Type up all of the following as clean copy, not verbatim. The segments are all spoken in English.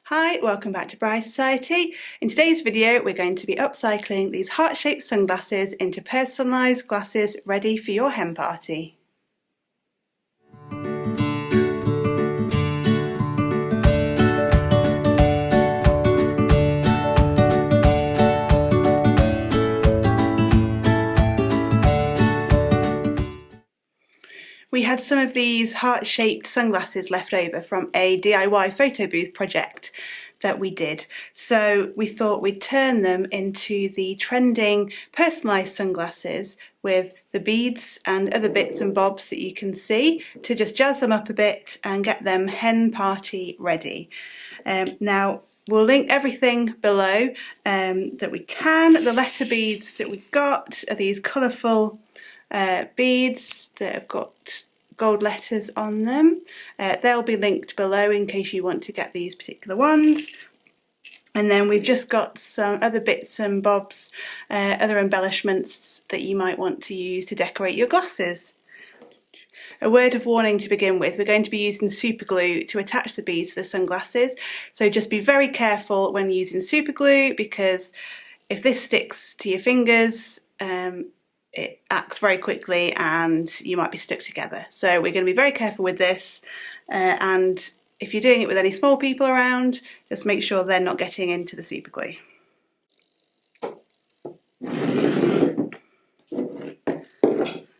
Hi, welcome back to Bright Society. In today's video we're going to be upcycling these heart-shaped sunglasses into personalised glasses ready for your hen party. We had some of these heart-shaped sunglasses left over from a DIY photo booth project that we did. So we thought we'd turn them into the trending personalised sunglasses with the beads and other bits and bobs that you can see to just jazz them up a bit and get them hen party ready. Now we'll link everything below that we can. The letter beads that we've got are these colourful beads that have got gold letters on them. They'll be linked below in case you want to get these particular ones. And then we've just got some other bits and bobs, other embellishments that you might want to use to decorate your glasses. A word of warning to begin with, we're going to be using super glue to attach the beads to the sunglasses, so just be very careful when using super glue, because if this sticks to your fingers it acts very quickly and you might be stuck together. So we're going to be very careful with this, and if you're doing it with any small people around, just make sure they're not getting into the super glue.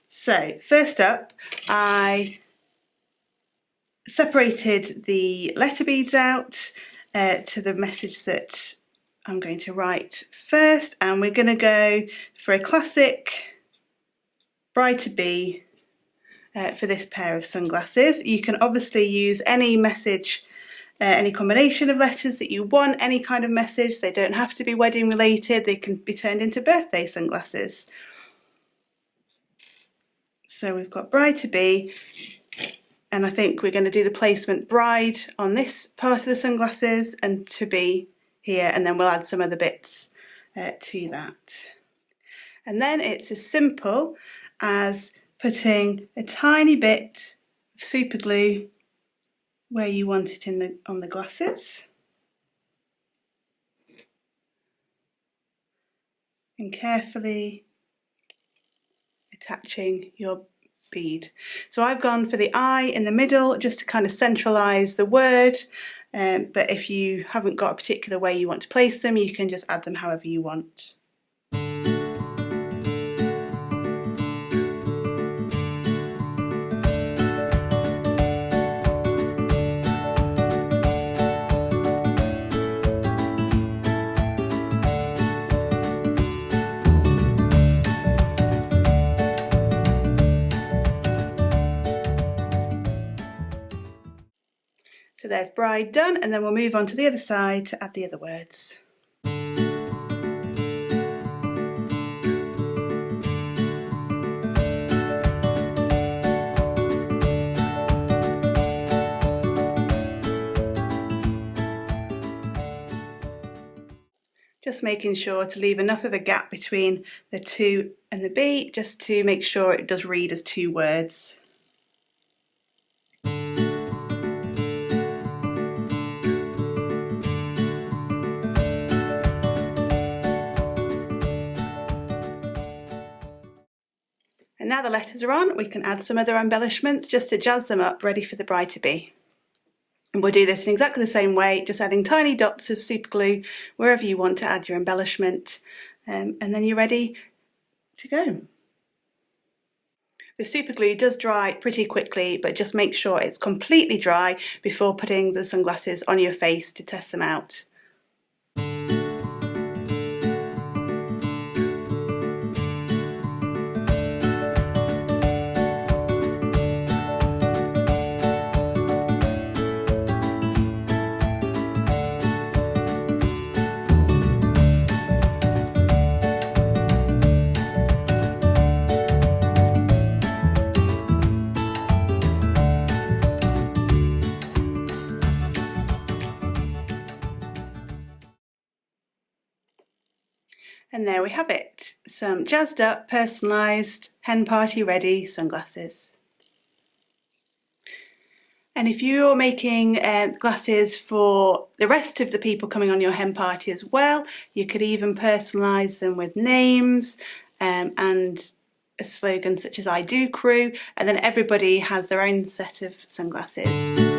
So first up, I separated the letter beads out to the message that I'm going to write first, and we're going to go for a classic bride-to-be for this pair of sunglasses. You can obviously use any message, any combination of letters that you want, any kind of message. They don't have to be wedding related, they can be turned into birthday sunglasses. So we've got bride-to-be, and I think we're going to do the placement bride on this part of the sunglasses and to be here, and then we'll add some other bits to that. And then it's as simple as putting a tiny bit of super glue where you want it on the glasses, and carefully attaching your bead. So I've gone for the eye in the middle just to kind of centralise the word, but if you haven't got a particular way you want to place them, you can just add them however you want. So there's bride done, and then we'll move on to the other side to add the other words. Just making sure to leave enough of a gap between the two and the B, just to make sure it does read as two words. And now the letters are on, we can add some other embellishments just to jazz them up, ready for the bride-to-be. And we'll do this in exactly the same way, just adding tiny dots of super glue wherever you want to add your embellishment, and then you're ready to go. The super glue does dry pretty quickly, but just make sure it's completely dry before putting the sunglasses on your face to test them out. And there we have it, some jazzed up, personalised, hen party ready sunglasses. And if you're making glasses for the rest of the people coming on your hen party as well, you could even personalise them with names and a slogan such as I Do Crew, and then everybody has their own set of sunglasses.